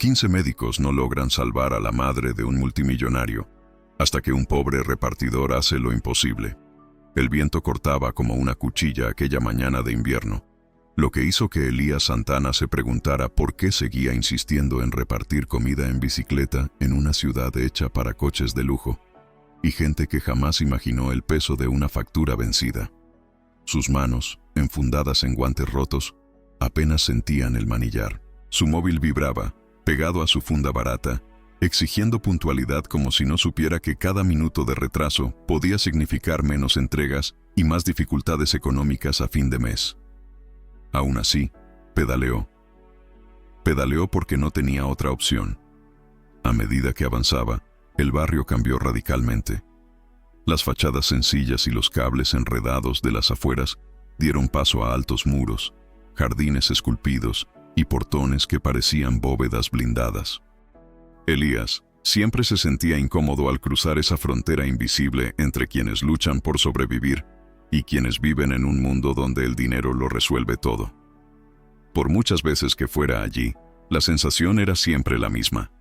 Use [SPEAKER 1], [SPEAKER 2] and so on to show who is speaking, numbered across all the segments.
[SPEAKER 1] 15 médicos no logran salvar a la madre de un multimillonario, hasta que un pobre repartidor hace lo imposible. El viento cortaba como una cuchilla aquella mañana de invierno, lo que hizo que Elías Santana se preguntara por qué seguía insistiendo en repartir comida en bicicleta en una ciudad hecha para coches de lujo, y gente que jamás imaginó el peso de una factura vencida. Sus manos, enfundadas en guantes rotos, apenas sentían el manillar. Su móvil vibraba, pegado a su funda barata, exigiendo puntualidad como si no supiera que cada minuto de retraso podía significar menos entregas y más dificultades económicas a fin de mes. Aún así, pedaleó. Pedaleó porque no tenía otra opción. A medida que avanzaba, el barrio cambió radicalmente. Las fachadas sencillas y los cables enredados de las afueras dieron paso a altos muros, jardines esculpidos y portones que parecían bóvedas blindadas. Elías siempre se sentía incómodo al cruzar esa frontera invisible entre quienes luchan por sobrevivir y quienes viven en un mundo donde el dinero lo resuelve todo. Por muchas veces que fuera allí, la sensación era siempre la misma,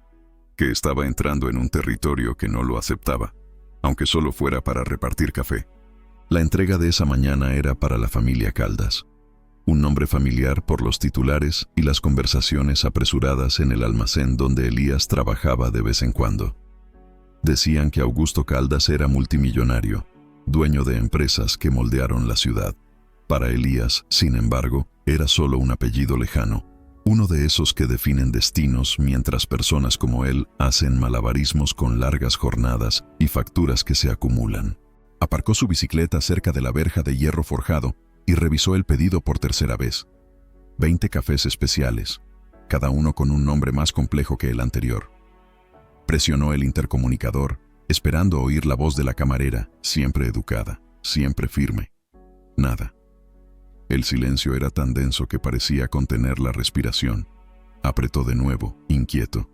[SPEAKER 1] que estaba entrando en un territorio que no lo aceptaba, aunque solo fuera para repartir café. La entrega de esa mañana era para la familia Caldas, un nombre familiar por los titulares y las conversaciones apresuradas en el almacén donde Elías trabajaba de vez en cuando. Decían que Augusto Caldas era multimillonario, dueño de empresas que moldearon la ciudad. Para Elías, sin embargo, era solo un apellido lejano, uno de esos que definen destinos mientras personas como él hacen malabarismos con largas jornadas y facturas que se acumulan. Aparcó su bicicleta cerca de la verja de hierro forjado y revisó el pedido por tercera vez. 20 cafés especiales, cada uno con un nombre más complejo que el anterior. Presionó el intercomunicador, esperando oír la voz de la camarera, siempre educada, siempre firme. Nada. El silencio era tan denso que parecía contener la respiración. Apretó de nuevo, inquieto.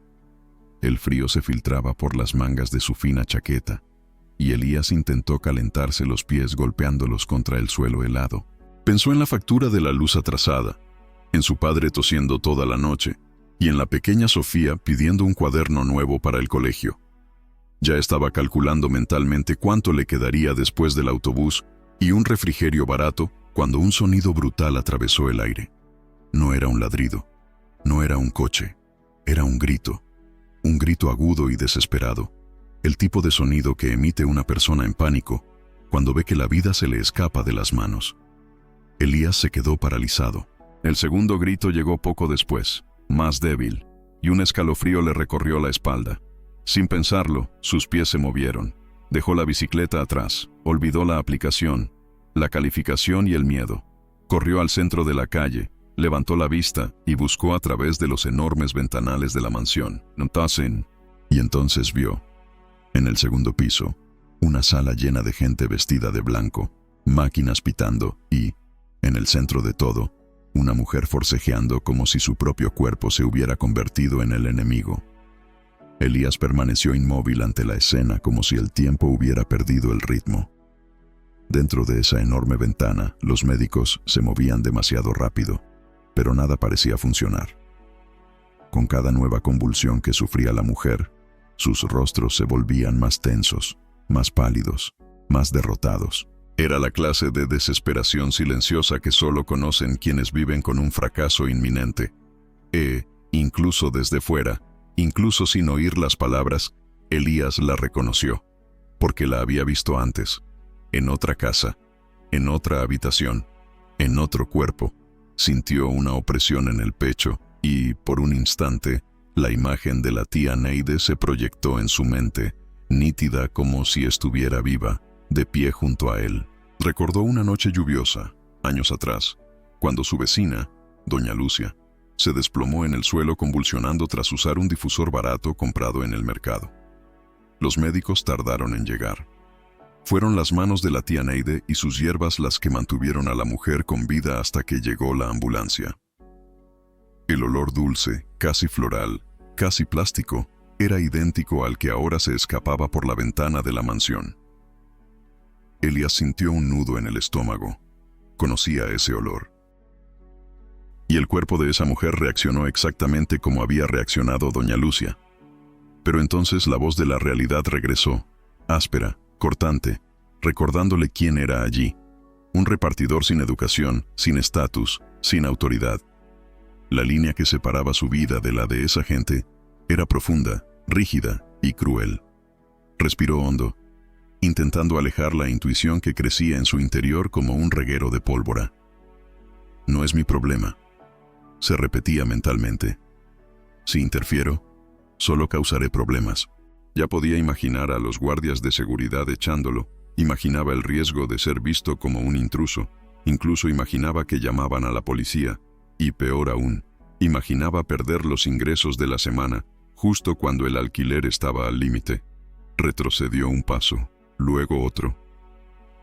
[SPEAKER 1] El frío se filtraba por las mangas de su fina chaqueta, y Elías intentó calentarse los pies golpeándolos contra el suelo helado. Pensó en la factura de la luz atrasada, en su padre tosiendo toda la noche, y en la pequeña Sofía pidiendo un cuaderno nuevo para el colegio. Ya estaba calculando mentalmente cuánto le quedaría después del autobús y un refrigerio barato cuando un sonido brutal atravesó el aire. No era un ladrido, no era un coche, era un grito agudo y desesperado, el tipo de sonido que emite una persona en pánico cuando ve que la vida se le escapa de las manos. Elías se quedó paralizado. El segundo grito llegó poco después, más débil, y un escalofrío le recorrió la espalda. Sin pensarlo, sus pies se movieron. Dejó la bicicleta atrás, olvidó la aplicación, la calificación y el miedo. Corrió al centro de la calle, levantó la vista y buscó a través de los enormes ventanales de la mansión. Y entonces vio, en el segundo piso, una sala llena de gente vestida de blanco, máquinas pitando y, en el centro de todo, una mujer forcejeando como si su propio cuerpo se hubiera convertido en el enemigo. Elías permaneció inmóvil ante la escena como si el tiempo hubiera perdido el ritmo. Dentro de esa enorme ventana, los médicos se movían demasiado rápido, pero nada parecía funcionar. Con cada nueva convulsión que sufría la mujer, sus rostros se volvían más tensos, más pálidos, más derrotados. Era la clase de desesperación silenciosa que solo conocen quienes viven con un fracaso inminente. Incluso desde fuera, incluso sin oír las palabras, Elías la reconoció, porque la había visto antes, en otra casa, en otra habitación, en otro cuerpo. Sintió una opresión en el pecho y, por un instante, la imagen de la tía Neide se proyectó en su mente, nítida como si estuviera viva, de pie junto a él. Recordó una noche lluviosa, años atrás, cuando su vecina, doña Lucia, se desplomó en el suelo convulsionando tras usar un difusor barato comprado en el mercado. Los médicos tardaron en llegar. Fueron las manos de la tía Neide y sus hierbas las que mantuvieron a la mujer con vida hasta que llegó la ambulancia. El olor dulce, casi floral, casi plástico, era idéntico al que ahora se escapaba por la ventana de la mansión. Elías sintió un nudo en el estómago. Conocía ese olor. y el cuerpo de esa mujer reaccionó exactamente como había reaccionado doña Lucia. Pero entonces la voz de la realidad regresó, áspera, cortante, recordándole quién era allí. Un repartidor sin educación, sin estatus, sin autoridad. La línea que separaba su vida de la de esa gente era profunda, rígida y cruel. Respiró hondo, intentando alejar la intuición que crecía en su interior como un reguero de pólvora. No es mi problema, se repetía mentalmente. Si interfiero, solo causaré problemas. Ya podía imaginar a los guardias de seguridad echándolo, imaginaba el riesgo de ser visto como un intruso, incluso imaginaba que llamaban a la policía, y peor aún, imaginaba perder los ingresos de la semana, justo cuando el alquiler estaba al límite. Retrocedió un paso, luego otro.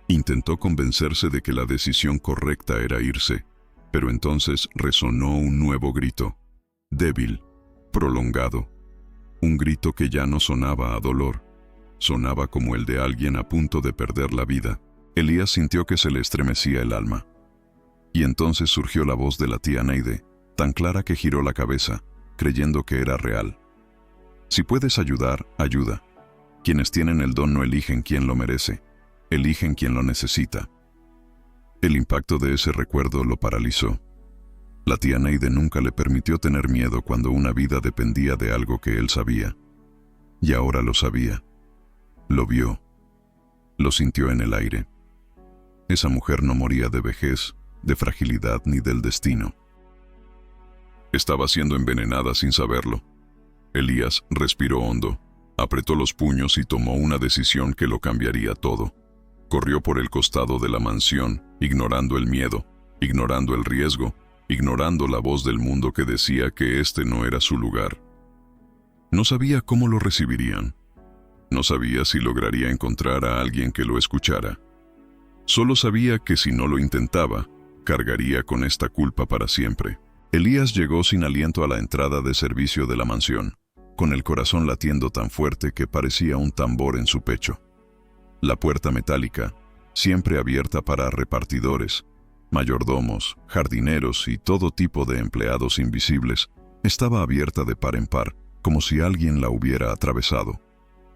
[SPEAKER 1] Intentó convencerse de que la decisión correcta era irse, pero entonces resonó un nuevo grito, débil, prolongado. Un grito que ya no sonaba a dolor, sonaba como el de alguien a punto de perder la vida. Elías sintió que se le estremecía el alma. Y entonces surgió la voz de la tía Neide, tan clara que giró la cabeza, creyendo que era real. Si puedes ayudar, ayuda. Quienes tienen el don no eligen quién lo merece, eligen quien lo necesita. El impacto de ese recuerdo lo paralizó. La tía Neide nunca le permitió tener miedo cuando una vida dependía de algo que él sabía. Y ahora lo sabía. Lo vio. Lo sintió en el aire. Esa mujer no moría de vejez, de fragilidad ni del destino. Estaba siendo envenenada sin saberlo. Elías respiró hondo, apretó los puños y tomó una decisión que lo cambiaría todo. Corrió por el costado de la mansión, ignorando el miedo, ignorando el riesgo, ignorando la voz del mundo que decía que este no era su lugar. No sabía cómo lo recibirían. No sabía si lograría encontrar a alguien que lo escuchara. Solo sabía que si no lo intentaba, cargaría con esta culpa para siempre. Elías llegó sin aliento a la entrada de servicio de la mansión, con el corazón latiendo tan fuerte que parecía un tambor en su pecho. La puerta metálica, siempre abierta para repartidores, mayordomos, jardineros y todo tipo de empleados invisibles, estaba abierta de par en par, como si alguien la hubiera atravesado.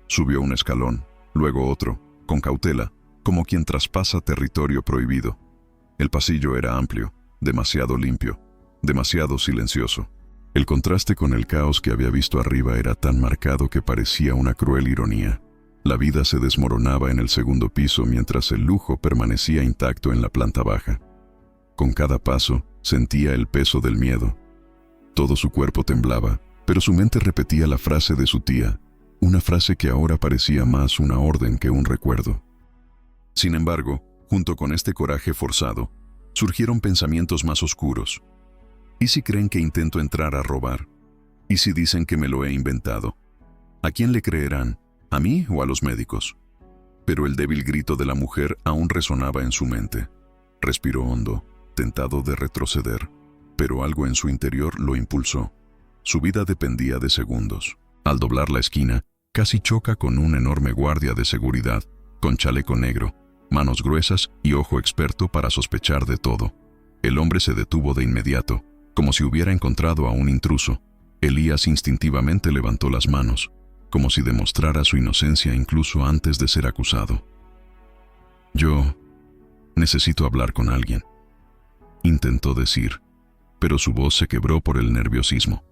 [SPEAKER 1] Subió un escalón, luego otro, con cautela, como quien traspasa territorio prohibido. El pasillo era amplio, demasiado limpio, demasiado silencioso. El contraste con el caos que había visto arriba era tan marcado que parecía una cruel ironía. La vida se desmoronaba en el segundo piso mientras el lujo permanecía intacto en la planta baja. Con cada paso, sentía el peso del miedo. Todo su cuerpo temblaba, pero su mente repetía la frase de su tía, una frase que ahora parecía más una orden que un recuerdo. Sin embargo, junto con este coraje forzado, surgieron pensamientos más oscuros. ¿Y si creen que intento entrar a robar? ¿Y si dicen que me lo he inventado? ¿A quién le creerán? ¿A mí o a los médicos? Pero el débil grito de la mujer aún resonaba en su mente. Respiró hondo, tentado de retroceder, pero algo en su interior lo impulsó. Su vida dependía de segundos. Al doblar la esquina, casi choca con un enorme guardia de seguridad, con chaleco negro, manos gruesas y ojo experto para sospechar de todo. El hombre se detuvo de inmediato, como si hubiera encontrado a un intruso. Elías instintivamente levantó las manos, como si demostrara su inocencia incluso antes de ser acusado. «Yo necesito hablar con alguien», intentó decir, pero su voz se quebró por el nerviosismo.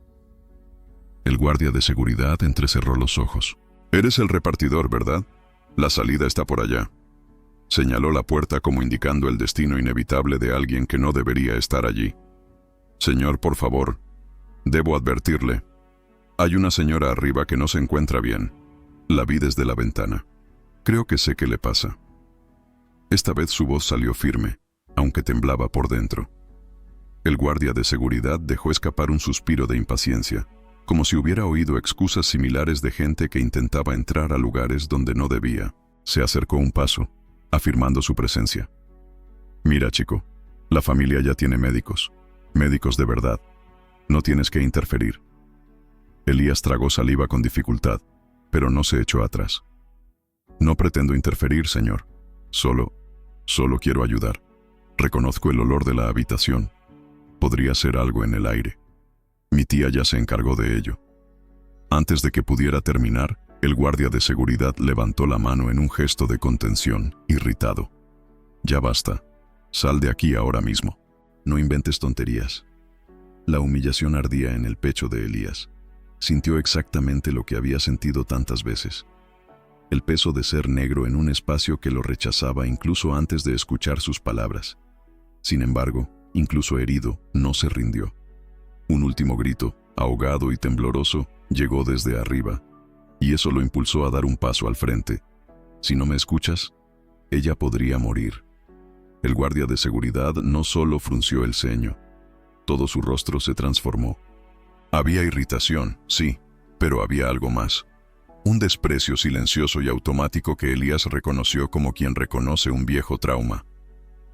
[SPEAKER 1] El guardia de seguridad entrecerró los ojos. «Eres el repartidor, ¿verdad? La salida está por allá». Señaló la puerta como indicando el destino inevitable de alguien que no debería estar allí. «Señor, por favor, debo advertirle. Hay una señora arriba que no se encuentra bien. La vi desde la ventana. Creo que sé qué le pasa». Esta vez su voz salió firme, aunque temblaba por dentro. El guardia de seguridad dejó escapar un suspiro de impaciencia, como si hubiera oído excusas similares de gente que intentaba entrar a lugares donde no debía. Se acercó un paso, afirmando su presencia. «Mira, chico, la familia ya tiene médicos. Médicos de verdad. No tienes que interferir». Elías tragó saliva con dificultad, pero no se echó atrás. «No pretendo interferir, señor. Solo quiero ayudar. Reconozco el olor de la habitación. Podría ser algo en el aire. Mi tía ya se encargó de ello. Antes de que pudiera terminar, el guardia de seguridad levantó la mano en un gesto de contención, irritado. Ya basta. Sal de aquí ahora mismo. No inventes tonterías. La humillación ardía en el pecho de Elías. Sintió exactamente lo que había sentido tantas veces. El peso de ser negro en un espacio que lo rechazaba incluso antes de escuchar sus palabras. Sin embargo, incluso herido, no se rindió. Un último grito, ahogado y tembloroso, llegó desde arriba, y eso lo impulsó a dar un paso al frente. Si no me escuchas, ella podría morir. El guardia de seguridad no solo frunció el ceño, todo su rostro se transformó. Había irritación, sí, pero había algo más. Un desprecio silencioso y automático que Elías reconoció como quien reconoce un viejo trauma.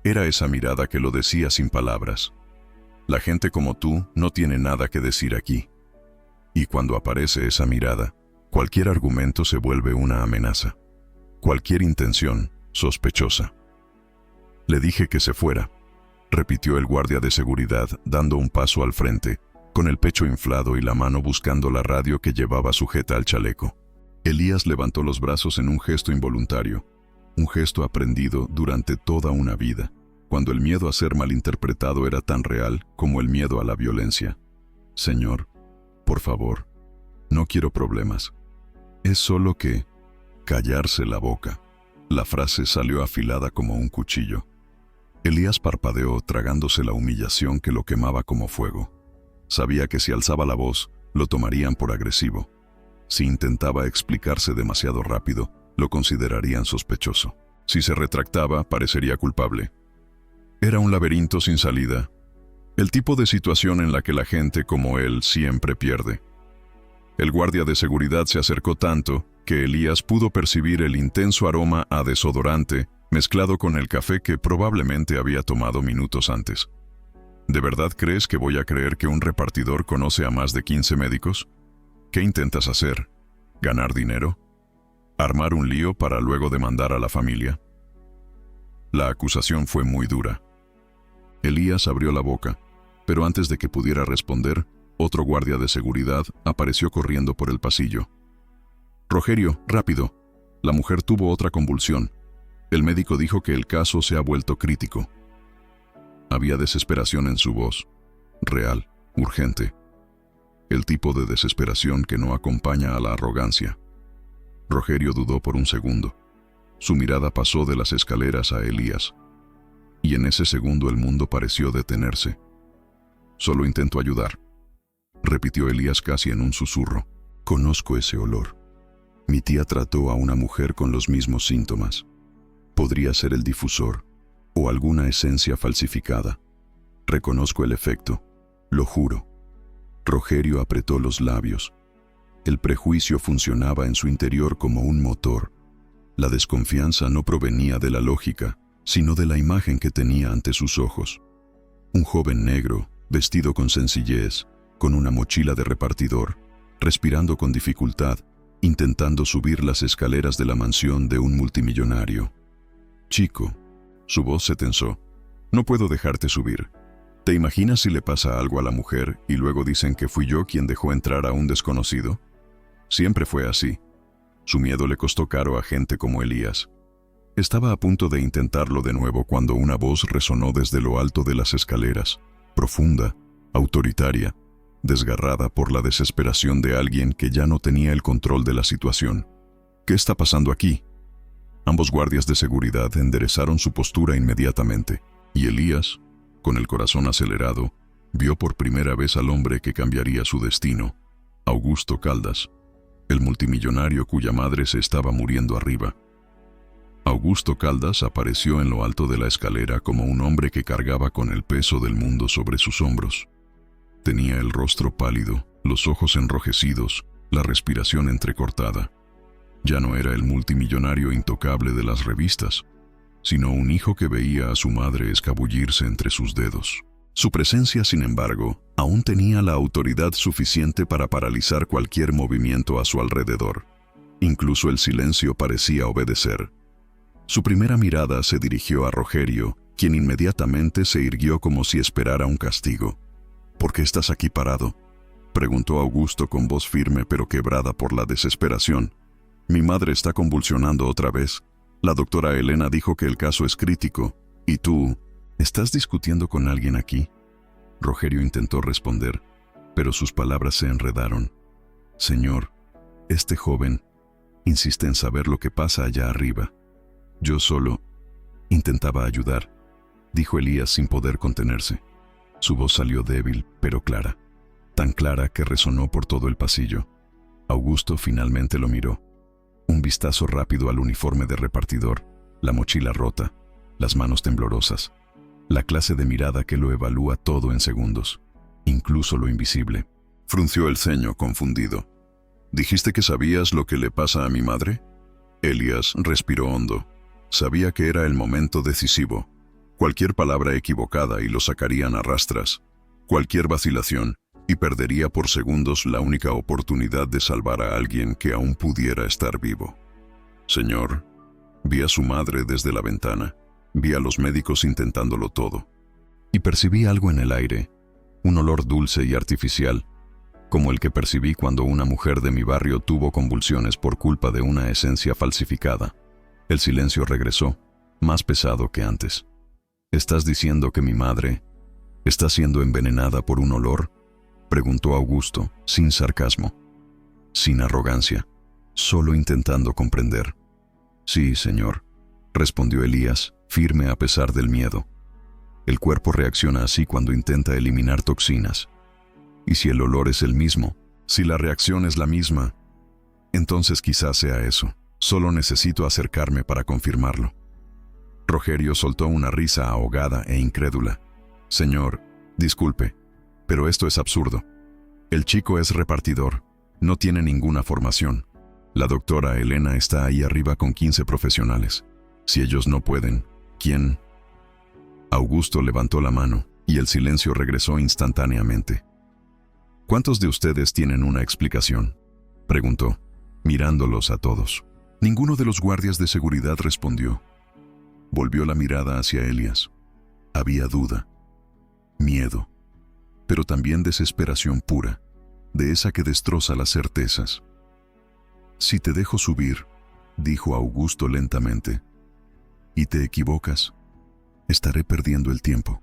[SPEAKER 1] Era esa mirada que lo decía sin palabras. La gente como tú no tiene nada que decir aquí. Y cuando aparece esa mirada, cualquier argumento se vuelve una amenaza. Cualquier intención, sospechosa. Le dije que se fuera, repitió el guardia de seguridad, dando un paso al frente, con el pecho inflado y la mano buscando la radio que llevaba sujeta al chaleco. Elías levantó los brazos en un gesto involuntario, un gesto aprendido durante toda una vida, cuando el miedo a ser malinterpretado era tan real como el miedo a la violencia. Señor, por favor, no quiero problemas. Es solo que... callarse la boca. La frase salió afilada como un cuchillo. Elías parpadeó tragándose la humillación que lo quemaba como fuego. Sabía que si alzaba la voz, lo tomarían por agresivo. Si intentaba explicarse demasiado rápido, lo considerarían sospechoso. Si se retractaba, parecería culpable. Era un laberinto sin salida. El tipo de situación en la que la gente como él siempre pierde. El guardia de seguridad se acercó tanto que Elías pudo percibir el intenso aroma a desodorante mezclado con el café que probablemente había tomado minutos antes. ¿De verdad crees que voy a creer que un repartidor conoce a más de 15 médicos? ¿Qué intentas hacer? ¿Ganar dinero? ¿Armar un lío para luego demandar a la familia? La acusación fue muy dura. Elías abrió la boca, pero antes de que pudiera responder, otro guardia de seguridad apareció corriendo por el pasillo. «Rogerio, rápido». La mujer tuvo otra convulsión. El médico dijo que el caso se ha vuelto crítico. Había desesperación en su voz, real, urgente. El tipo de desesperación que no acompaña a la arrogancia. Rogerio dudó por un segundo. Su mirada pasó de las escaleras a Elías. Y en ese segundo el mundo pareció detenerse. «Solo intento ayudar», repitió Elías casi en un susurro. «Conozco ese olor. Mi tía trató a una mujer con los mismos síntomas. Podría ser el difusor o alguna esencia falsificada. Reconozco el efecto, lo juro». Rogerio apretó los labios. El prejuicio funcionaba en su interior como un motor. La desconfianza no provenía de la lógica, sino de la imagen que tenía ante sus ojos. Un joven negro, vestido con sencillez, con una mochila de repartidor, respirando con dificultad, intentando subir las escaleras de la mansión de un multimillonario. «Chico», su voz se tensó, «no puedo dejarte subir. ¿Te imaginas si le pasa algo a la mujer y luego dicen que fui yo quien dejó entrar a un desconocido? Siempre fue así. Su miedo le costó caro a gente como Elías». Estaba a punto de intentarlo de nuevo cuando una voz resonó desde lo alto de las escaleras, profunda, autoritaria, desgarrada por la desesperación de alguien que ya no tenía el control de la situación. «¿Qué está pasando aquí?». Ambos guardias de seguridad enderezaron su postura inmediatamente, y Elías, con el corazón acelerado, vio por primera vez al hombre que cambiaría su destino, Augusto Caldas, el multimillonario cuya madre se estaba muriendo arriba. Augusto Caldas apareció en lo alto de la escalera como un hombre que cargaba con el peso del mundo sobre sus hombros. Tenía el rostro pálido, los ojos enrojecidos, la respiración entrecortada. Ya no era el multimillonario intocable de las revistas, sino un hijo que veía a su madre escabullirse entre sus dedos. Su presencia, sin embargo, aún tenía la autoridad suficiente para paralizar cualquier movimiento a su alrededor. Incluso el silencio parecía obedecer. Su primera mirada se dirigió a Rogerio, quien inmediatamente se irguió como si esperara un castigo. «¿Por qué estás aquí parado?», preguntó Augusto con voz firme pero quebrada por la desesperación. «Mi madre está convulsionando otra vez. La doctora Elena dijo que el caso es crítico. ¿Y tú? ¿Estás discutiendo con alguien aquí?». Rogerio intentó responder, pero sus palabras se enredaron. «Señor, este joven insiste en saber lo que pasa allá arriba. Yo solo intentaba ayudar», dijo Elías sin poder contenerse. Su voz salió débil, pero clara, tan clara que resonó por todo el pasillo. Augusto finalmente lo miró. Un vistazo rápido al uniforme de repartidor, la mochila rota, las manos temblorosas. La clase de mirada que lo evalúa todo en segundos, incluso lo invisible. Frunció el ceño confundido. «¿Dijiste que sabías lo que le pasa a mi madre?». Elías respiró hondo. Sabía que era el momento decisivo. Cualquier palabra equivocada y lo sacarían a rastras. Cualquier vacilación y perdería por segundos la única oportunidad de salvar a alguien que aún pudiera estar vivo. «Señor, vi a su madre desde la ventana. Vi a los médicos intentándolo todo. Y percibí algo en el aire, un olor dulce y artificial, como el que percibí cuando una mujer de mi barrio tuvo convulsiones por culpa de una esencia falsificada». El silencio regresó, más pesado que antes. «¿Estás diciendo que mi madre está siendo envenenada por un olor?», preguntó Augusto, sin sarcasmo, sin arrogancia, solo intentando comprender. «Sí, señor», respondió Elías, firme a pesar del miedo. El cuerpo reacciona así cuando intenta eliminar toxinas. Y si el olor es el mismo, si la reacción es la misma, entonces quizás sea eso. Solo necesito acercarme para confirmarlo». Rogerio soltó una risa ahogada e incrédula. «Señor, disculpe, pero esto es absurdo. El chico es repartidor, no tiene ninguna formación. La doctora Elena está ahí arriba con 15 profesionales. Si ellos no pueden, ¿quién?». Augusto levantó la mano y el silencio regresó instantáneamente. «¿Cuántos de ustedes tienen una explicación?», preguntó, mirándolos a todos. Ninguno de los guardias de seguridad respondió. Volvió la mirada hacia Elías. Había duda, miedo, pero también desesperación pura, de esa que destroza las certezas. «Si te dejo subir», dijo Augusto lentamente, «y te equivocas, estaré perdiendo el tiempo.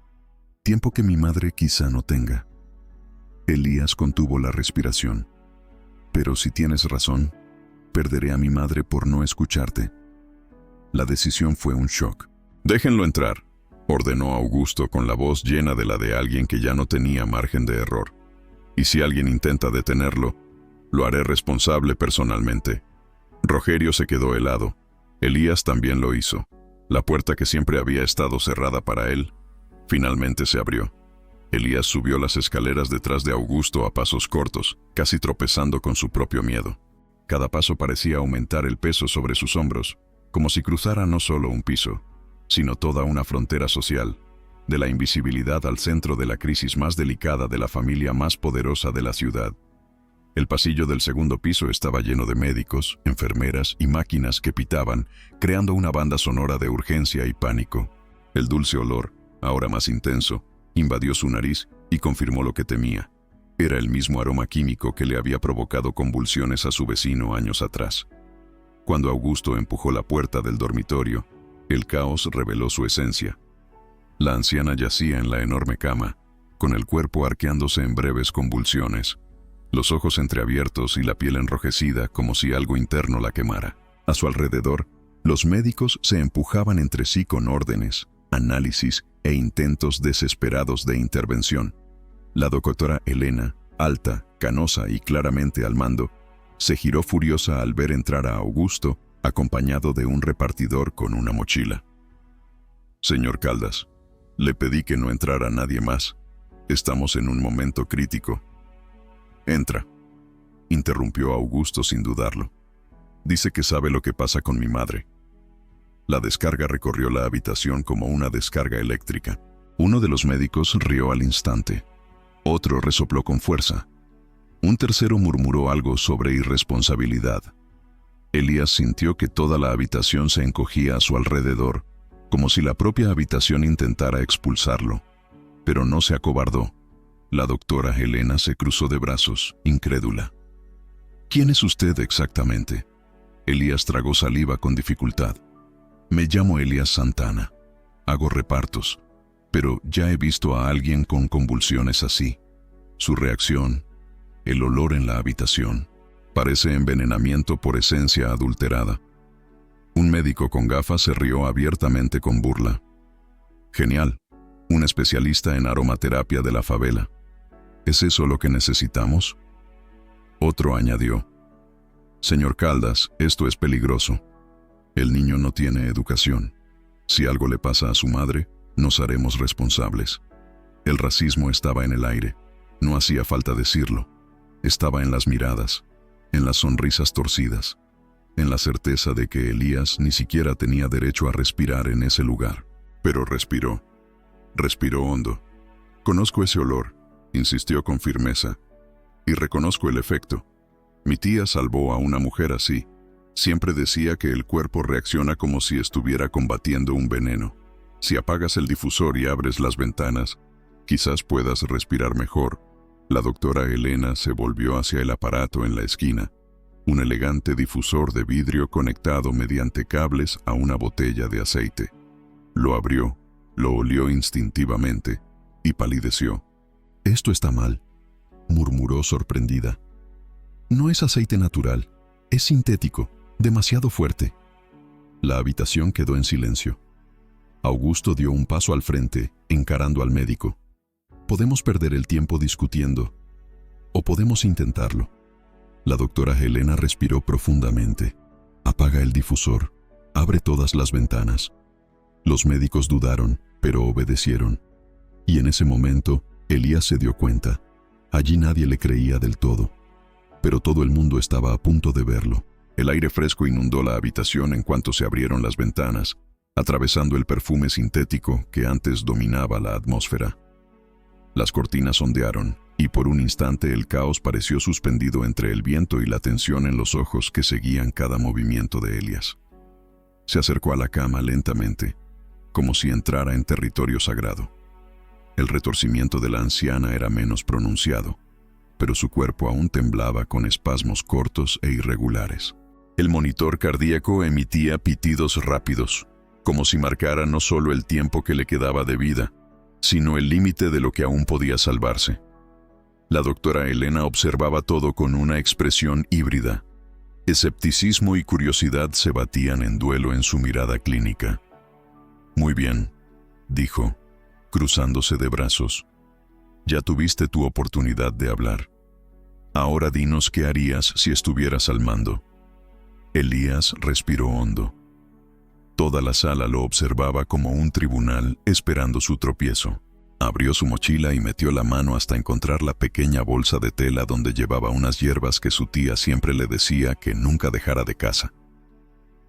[SPEAKER 1] Tiempo que mi madre quizá no tenga». Elías contuvo la respiración. «Pero si tienes razón, perderé a mi madre por no escucharte». La decisión fue un shock. «Déjenlo entrar», ordenó Augusto con la voz llena de la de alguien que ya no tenía margen de error. «Y si alguien intenta detenerlo, lo haré responsable personalmente». Rogerio se quedó helado. Elías también lo hizo. La puerta que siempre había estado cerrada para él, finalmente se abrió. Elías subió las escaleras detrás de Augusto a pasos cortos, casi tropezando con su propio miedo. Cada paso parecía aumentar el peso sobre sus hombros, como si cruzara no solo un piso, sino toda una frontera social, de la invisibilidad al centro de la crisis más delicada de la familia más poderosa de la ciudad. El pasillo del segundo piso estaba lleno de médicos, enfermeras y máquinas que pitaban, creando una banda sonora de urgencia y pánico. El dulce olor, ahora más intenso, invadió su nariz y confirmó lo que temía. Era el mismo aroma químico que le había provocado convulsiones a su vecino años atrás. Cuando Augusto empujó la puerta del dormitorio, el caos reveló su esencia. La anciana yacía en la enorme cama, con el cuerpo arqueándose en breves convulsiones, los ojos entreabiertos y la piel enrojecida como si algo interno la quemara. A su alrededor, los médicos se empujaban entre sí con órdenes, análisis e intentos desesperados de intervención. La doctora Elena, alta, canosa y claramente al mando, se giró furiosa al ver entrar a Augusto, acompañado de un repartidor con una mochila. «Señor Caldas, le pedí que no entrara nadie más. Estamos en un momento crítico». «Entra», interrumpió Augusto sin dudarlo. «Dice que sabe lo que pasa con mi madre». La descarga recorrió la habitación como una descarga eléctrica. Uno de los médicos rió al instante. Otro resopló con fuerza. Un tercero murmuró algo sobre irresponsabilidad. Elías sintió que toda la habitación se encogía a su alrededor, como si la propia habitación intentara expulsarlo. Pero no se acobardó. La doctora Helena se cruzó de brazos, incrédula. ¿Quién es usted exactamente? Elías tragó saliva con dificultad. Me llamo Elías Santana. Hago repartos, pero ya he visto a alguien con convulsiones así. Su reacción, el olor en la habitación, parece envenenamiento por esencia adulterada. Un médico con gafas se rió abiertamente con burla. Genial, un especialista en aromaterapia de la favela. ¿Es eso lo que necesitamos? Otro añadió. Señor Caldas, esto es peligroso. El niño no tiene educación. Si algo le pasa a su madre, nos haremos responsables. El racismo estaba en el aire. No hacía falta decirlo. Estaba en las miradas, en las sonrisas torcidas, en la certeza de que Elías ni siquiera tenía derecho a respirar en ese lugar. Pero respiró. Respiró hondo. Conozco ese olor, insistió con firmeza. Y reconozco el efecto. Mi tía salvó a una mujer así. Siempre decía que el cuerpo reacciona como si estuviera combatiendo un veneno. Si apagas el difusor y abres las ventanas, quizás puedas respirar mejor. La doctora Helena se volvió hacia el aparato en la esquina. Un elegante difusor de vidrio conectado mediante cables a una botella de aceite. Lo abrió, lo olió instintivamente y palideció. «Esto está mal», murmuró sorprendida. «No es aceite natural, es sintético, demasiado fuerte». La habitación quedó en silencio. Augusto dio un paso al frente, encarando al médico. «Podemos perder el tiempo discutiendo, o podemos intentarlo». La doctora Helena respiró profundamente. «Apaga el difusor, abre todas las ventanas». Los médicos dudaron, pero obedecieron. Y en ese momento, Elías se dio cuenta. Allí nadie le creía del todo. Pero todo el mundo estaba a punto de verlo. El aire fresco inundó la habitación en cuanto se abrieron las ventanas, atravesando el perfume sintético que antes dominaba la atmósfera. Las cortinas ondearon, y por un instante el caos pareció suspendido entre el viento y la tensión en los ojos que seguían cada movimiento de Elías. Se acercó a la cama lentamente, como si entrara en territorio sagrado. El retorcimiento de la anciana era menos pronunciado, pero su cuerpo aún temblaba con espasmos cortos e irregulares. El monitor cardíaco emitía pitidos rápidos, como si marcara no solo el tiempo que le quedaba de vida, sino el límite de lo que aún podía salvarse. La doctora Helena observaba todo con una expresión híbrida. Escepticismo y curiosidad se batían en duelo en su mirada clínica. «Muy bien», dijo, cruzándose de brazos. «Ya tuviste tu oportunidad de hablar. Ahora dinos qué harías si estuvieras al mando». Elías respiró hondo. Toda la sala lo observaba como un tribunal esperando su tropiezo. Abrió su mochila y metió la mano hasta encontrar la pequeña bolsa de tela donde llevaba unas hierbas que su tía siempre le decía que nunca dejara de casa.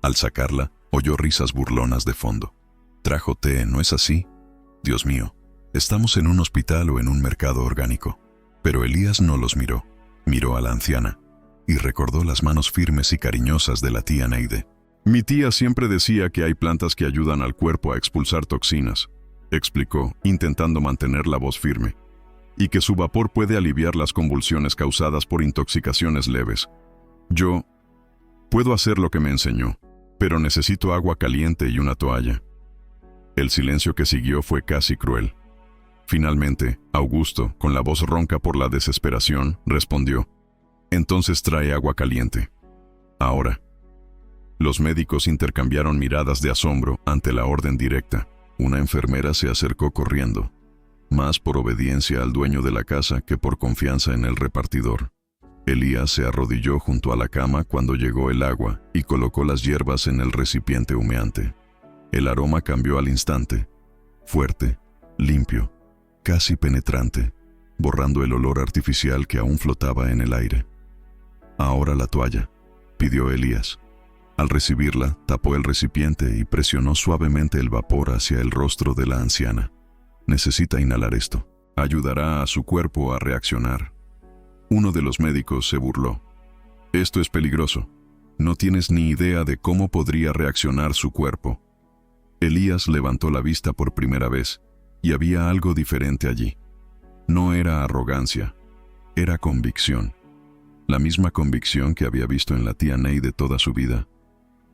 [SPEAKER 1] Al sacarla, oyó risas burlonas de fondo. «Trajo té, ¿no es así? Dios mío, estamos en un hospital o en un mercado orgánico». Pero Elías no los miró. Miró a la anciana y recordó las manos firmes y cariñosas de la tía Neide. «Mi tía siempre decía que hay plantas que ayudan al cuerpo a expulsar toxinas», explicó, intentando mantener la voz firme, «y que su vapor puede aliviar las convulsiones causadas por intoxicaciones leves. Yo puedo hacer lo que me enseñó, pero necesito agua caliente y una toalla». El silencio que siguió fue casi cruel. Finalmente, Augusto, con la voz ronca por la desesperación, respondió: «Entonces trae agua caliente. Ahora». Los médicos intercambiaron miradas de asombro ante la orden directa. Una enfermera se acercó corriendo, más por obediencia al dueño de la casa que por confianza en el repartidor. Elías se arrodilló junto a la cama cuando llegó el agua y colocó las hierbas en el recipiente humeante. El aroma cambió al instante, fuerte, limpio, casi penetrante, borrando el olor artificial que aún flotaba en el aire. «Ahora la toalla», pidió Elías. Al recibirla, tapó el recipiente y presionó suavemente el vapor hacia el rostro de la anciana. «Necesita inhalar esto. Ayudará a su cuerpo a reaccionar». Uno de los médicos se burló. «Esto es peligroso. No tienes ni idea de cómo podría reaccionar su cuerpo». Elías levantó la vista por primera vez, y había algo diferente allí. No era arrogancia, era convicción. La misma convicción que había visto en la tía Neide toda su vida.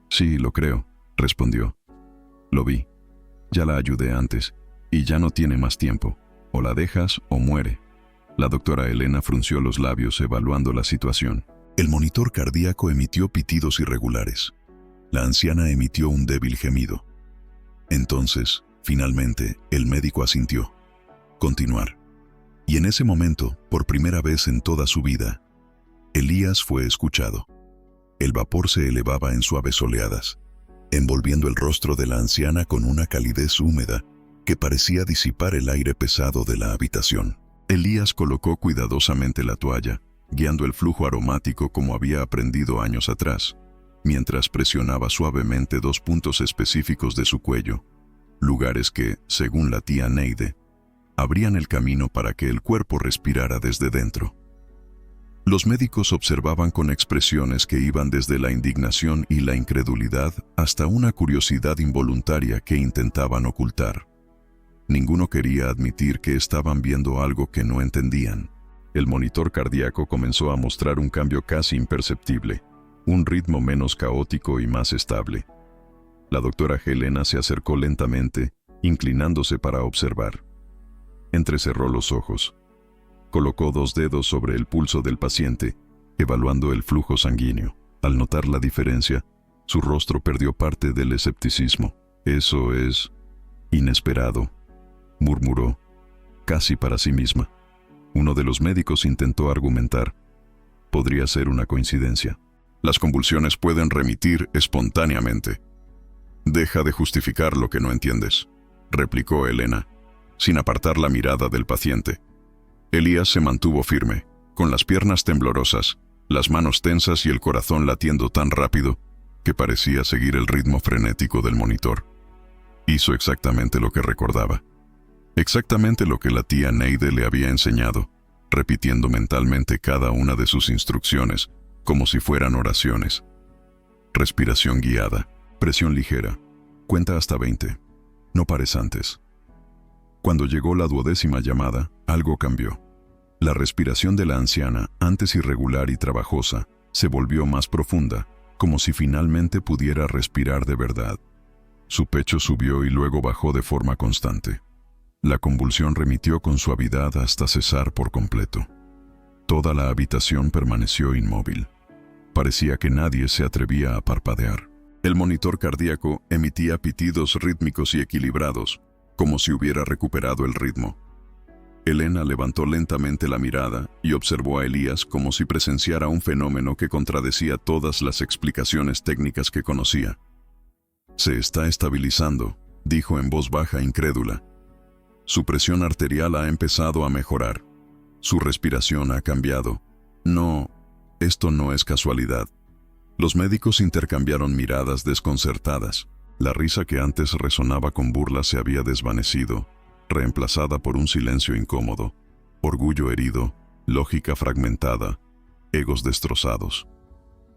[SPEAKER 1] Sí, lo creo, respondió. Lo vi. Ya la ayudé antes, y ya no tiene más tiempo. O la dejas o muere. La doctora Elena frunció los labios evaluando la situación. El monitor cardíaco emitió pitidos irregulares. La anciana emitió un débil gemido. Entonces, finalmente, el médico asintió. Continuar. Y en ese momento, por primera vez en toda su vida, Elías fue escuchado. El vapor se elevaba en suaves oleadas, envolviendo el rostro de la anciana con una calidez húmeda que parecía disipar el aire pesado de la habitación. Elías colocó cuidadosamente la toalla, guiando el flujo aromático como había aprendido años atrás, mientras presionaba suavemente 2 puntos específicos de su cuello, lugares que, según la tía Neide, abrían el camino para que el cuerpo respirara desde dentro. Los médicos observaban con expresiones que iban desde la indignación y la incredulidad hasta una curiosidad involuntaria que intentaban ocultar. Ninguno quería admitir que estaban viendo algo que no entendían. El monitor cardíaco comenzó a mostrar un cambio casi imperceptible, un ritmo menos caótico y más estable. La doctora Helena se acercó lentamente, inclinándose para observar. Entrecerró los ojos. Colocó 2 dedos sobre el pulso del paciente, evaluando el flujo sanguíneo. Al notar la diferencia, su rostro perdió parte del escepticismo. «Eso es inesperado», murmuró, casi para sí misma. Uno de los médicos intentó argumentar. Podría ser una coincidencia. Las convulsiones pueden remitir espontáneamente. «Deja de justificar lo que no entiendes», replicó Elena, sin apartar la mirada del paciente. Elías se mantuvo firme, con las piernas temblorosas, las manos tensas y el corazón latiendo tan rápido que parecía seguir el ritmo frenético del monitor. Hizo exactamente lo que recordaba. Exactamente lo que la tía Neide le había enseñado, repitiendo mentalmente cada una de sus instrucciones, como si fueran oraciones. Respiración guiada, presión ligera, cuenta hasta 20, no pares antes. Cuando llegó la 12ª llamada, algo cambió. La respiración de la anciana, antes irregular y trabajosa, se volvió más profunda, como si finalmente pudiera respirar de verdad. Su pecho subió y luego bajó de forma constante. La convulsión remitió con suavidad hasta cesar por completo. Toda la habitación permaneció inmóvil. Parecía que nadie se atrevía a parpadear. El monitor cardíaco emitía pitidos rítmicos y equilibrados, como si hubiera recuperado el ritmo. Elena levantó lentamente la mirada y observó a Elías como si presenciara un fenómeno que contradecía todas las explicaciones técnicas que conocía. «Se está estabilizando», dijo en voz baja incrédula. «Su presión arterial ha empezado a mejorar. Su respiración ha cambiado. No, esto no es casualidad». Los médicos intercambiaron miradas desconcertadas. La risa que antes resonaba con burla se había desvanecido, reemplazada por un silencio incómodo, orgullo herido, lógica fragmentada, egos destrozados.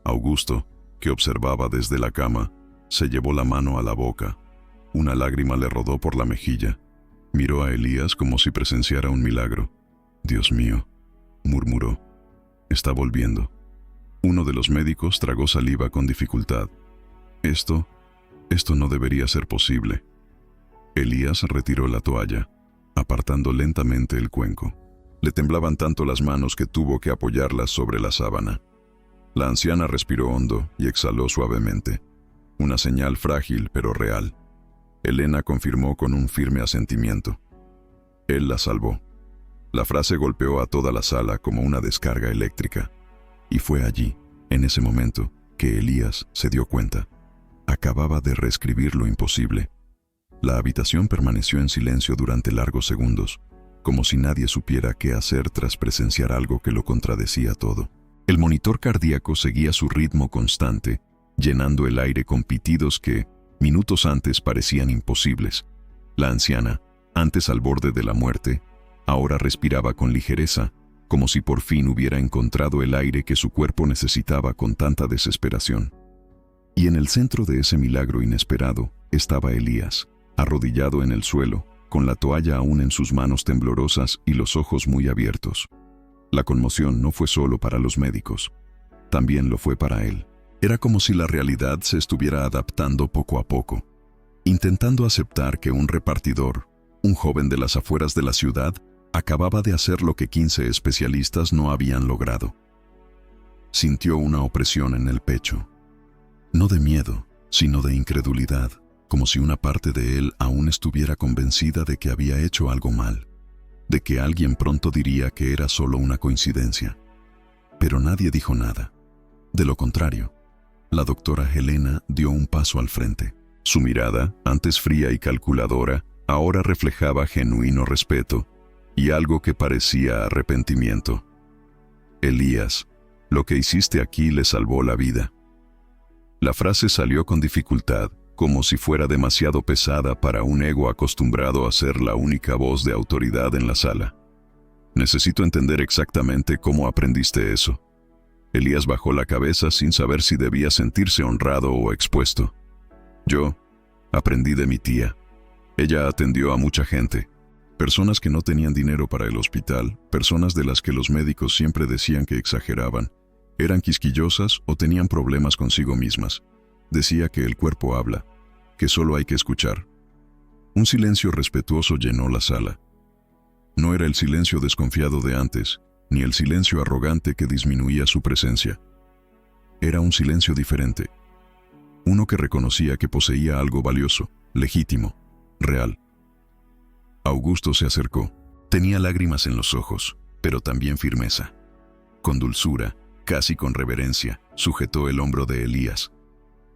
[SPEAKER 1] Augusto, que observaba desde la cama, se llevó la mano a la boca. Una lágrima le rodó por la mejilla. Miró a Elías como si presenciara un milagro. «Dios mío», murmuró, «está volviendo». Uno de los médicos tragó saliva con dificultad. Esto no debería ser posible». Elías retiró la toalla, apartando lentamente el cuenco. Le temblaban tanto las manos que tuvo que apoyarlas sobre la sábana. La anciana respiró hondo y exhaló suavemente. Una señal frágil pero real. Elena confirmó con un firme asentimiento. Él la salvó. La frase golpeó a toda la sala como una descarga eléctrica. Y fue allí, en ese momento, que Elías se dio cuenta. Acababa de reescribir lo imposible. La habitación permaneció en silencio durante largos segundos, como si nadie supiera qué hacer tras presenciar algo que lo contradecía todo. El monitor cardíaco seguía su ritmo constante, llenando el aire con pitidos que, minutos antes, parecían imposibles. La anciana, antes al borde de la muerte, ahora respiraba con ligereza, como si por fin hubiera encontrado el aire que su cuerpo necesitaba con tanta desesperación. Y en el centro de ese milagro inesperado estaba Elías, arrodillado en el suelo, con la toalla aún en sus manos temblorosas y los ojos muy abiertos. La conmoción no fue solo para los médicos, también lo fue para él. Era como si la realidad se estuviera adaptando poco a poco, intentando aceptar que un repartidor, un joven de las afueras de la ciudad, acababa de hacer lo que 15 especialistas no habían logrado. Sintió una opresión en el pecho, no de miedo, sino de incredulidad, como si una parte de él aún estuviera convencida de que había hecho algo mal, de que alguien pronto diría que era solo una coincidencia. Pero nadie dijo nada. De lo contrario, la doctora Helena dio un paso al frente. Su mirada, antes fría y calculadora, ahora reflejaba genuino respeto y algo que parecía arrepentimiento. Elías, lo que hiciste aquí le salvó la vida. La frase salió con dificultad, como si fuera demasiado pesada para un ego acostumbrado a ser la única voz de autoridad en la sala. Necesito entender exactamente cómo aprendiste eso. Elías bajó la cabeza sin saber si debía sentirse honrado o expuesto. Yo aprendí de mi tía. Ella atendió a mucha gente. Personas que no tenían dinero para el hospital, personas de las que los médicos siempre decían que exageraban, eran quisquillosas o tenían problemas consigo mismas. Decía que el cuerpo habla, que solo hay que escuchar. Un silencio respetuoso llenó la sala. No era el silencio desconfiado de antes, ni el silencio arrogante que disminuía su presencia. Era un silencio diferente. Uno que reconocía que poseía algo valioso, legítimo, real. Augusto se acercó. Tenía lágrimas en los ojos, pero también firmeza. Con dulzura, casi con reverencia, sujetó el hombro de Elías.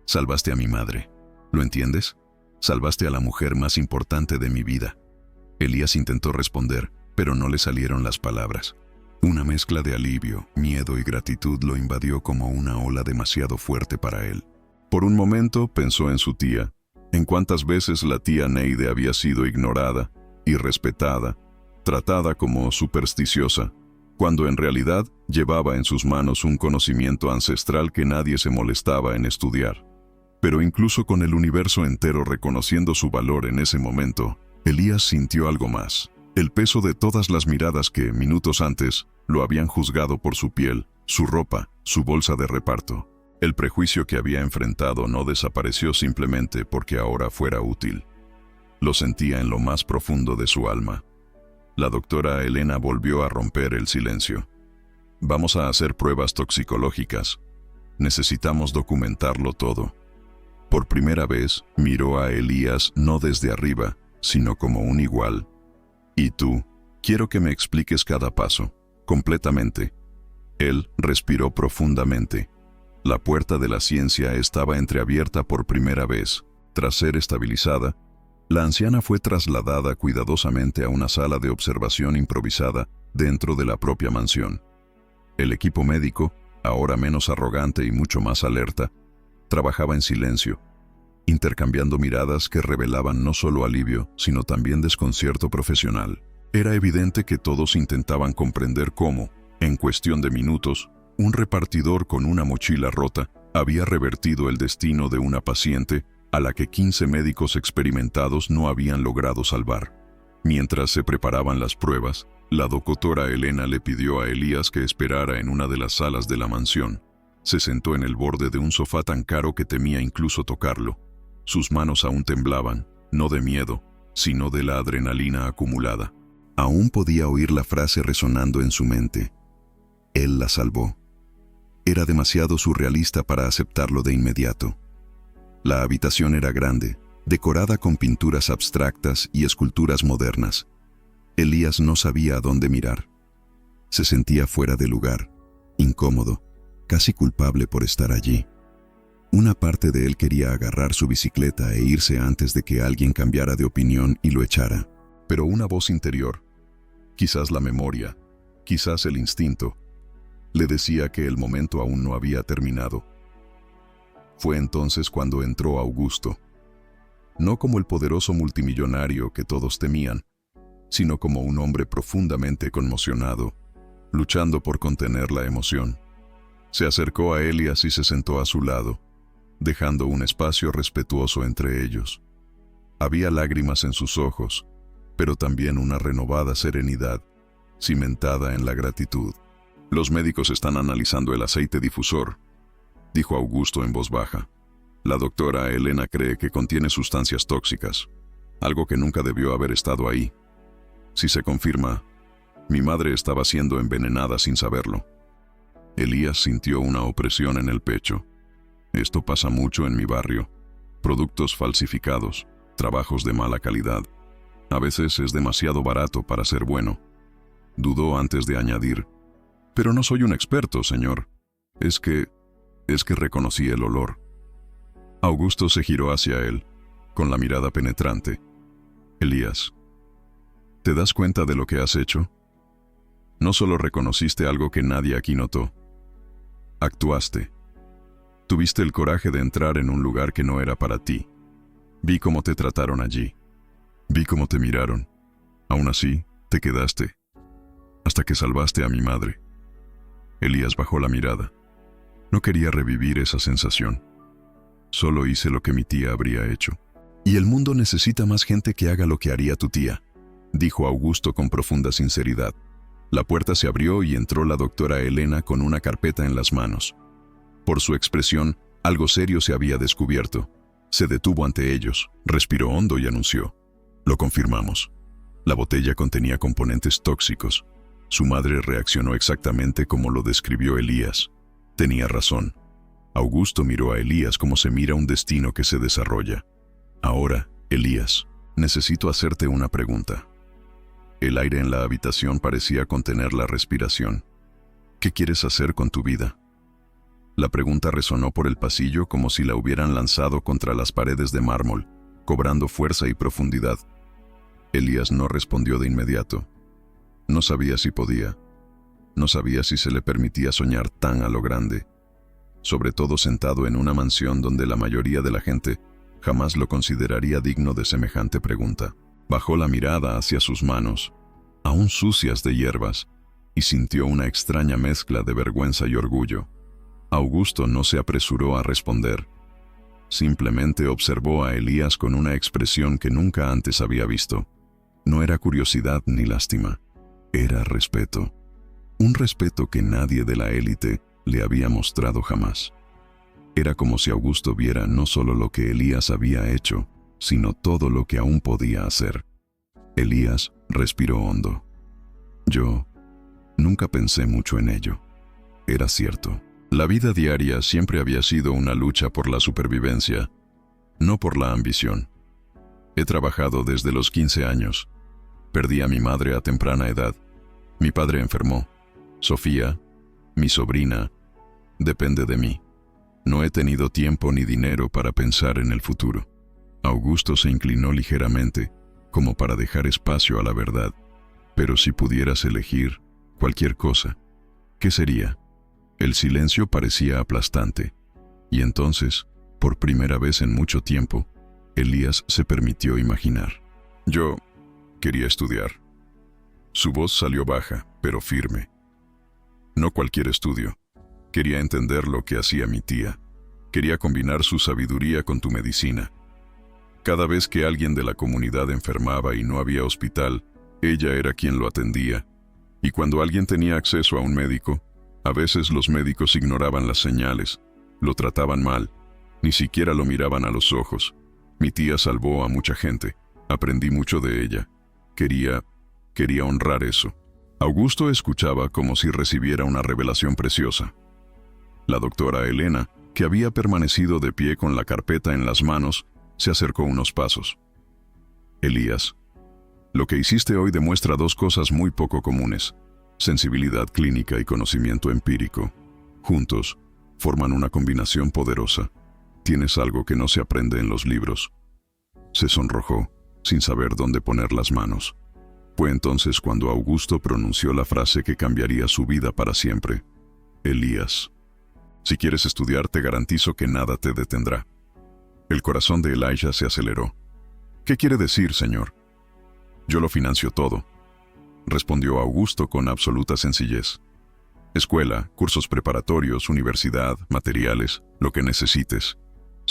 [SPEAKER 1] Salvaste a mi madre. ¿Lo entiendes? Salvaste a la mujer más importante de mi vida. Elías intentó responder, pero no le salieron las palabras. Una mezcla de alivio, miedo y gratitud lo invadió como una ola demasiado fuerte para él. Por un momento pensó en su tía, en cuántas veces la tía Neide había sido ignorada, irrespetada, tratada como supersticiosa, cuando en realidad llevaba en sus manos un conocimiento ancestral que nadie se molestaba en estudiar. Pero incluso con el universo entero reconociendo su valor en ese momento, Elías sintió algo más. El peso de todas las miradas que, minutos antes, lo habían juzgado por su piel, su ropa, su bolsa de reparto. El prejuicio que había enfrentado no desapareció simplemente porque ahora fuera útil. Lo sentía en lo más profundo de su alma. La doctora Helena volvió a romper el silencio. Vamos a hacer pruebas toxicológicas. Necesitamos documentarlo todo. Por primera vez, miró a Elías no desde arriba, sino como un igual. Y tú, quiero que me expliques cada paso, completamente. Él respiró profundamente. La puerta de la ciencia estaba entreabierta por primera vez. Tras ser estabilizada, la anciana fue trasladada cuidadosamente a una sala de observación improvisada dentro de la propia mansión. El equipo médico, ahora menos arrogante y mucho más alerta, trabajaba en silencio, intercambiando miradas que revelaban no solo alivio, sino también desconcierto profesional. Era evidente que todos intentaban comprender cómo, en cuestión de minutos, un repartidor con una mochila rota había revertido el destino de una paciente a la que 15 médicos experimentados no habían logrado salvar. Mientras se preparaban las pruebas, la doctora Helena le pidió a Elías que esperara en una de las salas de la mansión. Se sentó en el borde de un sofá tan caro que temía incluso tocarlo. Sus manos aún temblaban, no de miedo, sino de la adrenalina acumulada. Aún podía oír la frase resonando en su mente. Él la salvó. Era demasiado surrealista para aceptarlo de inmediato. La habitación era grande, decorada con pinturas abstractas y esculturas modernas. Elías no sabía a dónde mirar. Se sentía fuera de lugar, incómodo, casi culpable por estar allí. Una parte de él quería agarrar su bicicleta e irse antes de que alguien cambiara de opinión y lo echara. Pero una voz interior, quizás la memoria, quizás el instinto, le decía que el momento aún no había terminado. Fue entonces cuando entró Augusto. No como el poderoso multimillonario que todos temían, sino como un hombre profundamente conmocionado, luchando por contener la emoción. Se acercó a Elías y se sentó a su lado. dejando un espacio respetuoso entre ellos. Había lágrimas en sus ojos, pero también una renovada serenidad, cimentada en la gratitud. «Los médicos están analizando el aceite difusor», dijo Augusto en voz baja. «La doctora Elena cree que contiene sustancias tóxicas, algo que nunca debió haber estado ahí. Si se confirma, mi madre estaba siendo envenenada sin saberlo». Elías sintió una opresión en el pecho. «Esto pasa mucho en mi barrio. Productos falsificados, trabajos de mala calidad. A veces es demasiado barato para ser bueno». Dudó antes de añadir: «Pero no soy un experto, señor. Es que reconocí el olor». Augusto se giró hacia él, con la mirada penetrante. «Elías, ¿te das cuenta de lo que has hecho? No solo reconociste algo que nadie aquí notó. Actuaste. Tuviste el coraje de entrar en un lugar que no era para ti. Vi cómo te trataron allí. Vi cómo te miraron. Aún así, te quedaste. Hasta que salvaste a mi madre». Elías bajó la mirada. No quería revivir esa sensación. «Solo hice lo que mi tía habría hecho». «Y el mundo necesita más gente que haga lo que haría tu tía», dijo Augusto con profunda sinceridad. La puerta se abrió y entró la doctora Elena con una carpeta en las manos. Por su expresión, algo serio se había descubierto. Se detuvo ante ellos, respiró hondo y anunció: «Lo confirmamos. La botella contenía componentes tóxicos». Su madre reaccionó exactamente como lo describió Elías. Tenía razón. Augusto miró a Elías como se mira un destino que se desarrolla. «Ahora, Elías, necesito hacerte una pregunta». El aire en la habitación parecía contener la respiración. «¿Qué quieres hacer con tu vida?». La pregunta resonó por el pasillo como si la hubieran lanzado contra las paredes de mármol, cobrando fuerza y profundidad. Elías no respondió de inmediato. No sabía si podía. No sabía si se le permitía soñar tan a lo grande, sobre todo sentado en una mansión donde la mayoría de la gente jamás lo consideraría digno de semejante pregunta. Bajó la mirada hacia sus manos, aún sucias de hierbas, y sintió una extraña mezcla de vergüenza y orgullo. Augusto no se apresuró a responder. Simplemente observó a Elías con una expresión que nunca antes había visto. No era curiosidad ni lástima. Era respeto. Un respeto que nadie de la élite le había mostrado jamás. Era como si Augusto viera no solo lo que Elías había hecho, sino todo lo que aún podía hacer. Elías respiró hondo. «Yo nunca pensé mucho en ello». Era cierto. La vida diaria siempre había sido una lucha por la supervivencia, no por la ambición. He trabajado desde los 15 años. Perdí a mi madre a temprana edad. Mi padre enfermó. Sofía, mi sobrina, depende de mí. No he tenido tiempo ni dinero para pensar en el futuro». Augusto se inclinó ligeramente, como para dejar espacio a la verdad. «Pero si pudieras elegir cualquier cosa, ¿qué sería?». El silencio parecía aplastante, y entonces, por primera vez en mucho tiempo, Elías se permitió imaginar. «Yo quería estudiar». Su voz salió baja, pero firme. «No cualquier estudio. Quería entender lo que hacía mi tía. Quería combinar su sabiduría con tu medicina. Cada vez que alguien de la comunidad enfermaba y no había hospital, ella era quien lo atendía. Y cuando alguien tenía acceso a un médico, a veces los médicos ignoraban las señales, lo trataban mal, ni siquiera lo miraban a los ojos. Mi tía salvó a mucha gente. Aprendí mucho de ella. Quería honrar eso». Augusto escuchaba como si recibiera una revelación preciosa. La doctora Elena, que había permanecido de pie con la carpeta en las manos, se acercó unos pasos. «Elías, lo que hiciste hoy demuestra dos cosas muy poco comunes: sensibilidad clínica y conocimiento empírico. Juntos, forman una combinación poderosa. Tienes algo que no se aprende en los libros». Se sonrojó, sin saber dónde poner las manos. Fue entonces cuando Augusto pronunció la frase que cambiaría su vida para siempre. «Elías, si quieres estudiar, te garantizo que nada te detendrá». El corazón de Elijah se aceleró. «¿Qué quiere decir, señor?». «Yo lo financio todo», respondió Augusto con absoluta sencillez. «Escuela, cursos preparatorios, universidad, materiales, lo que necesites.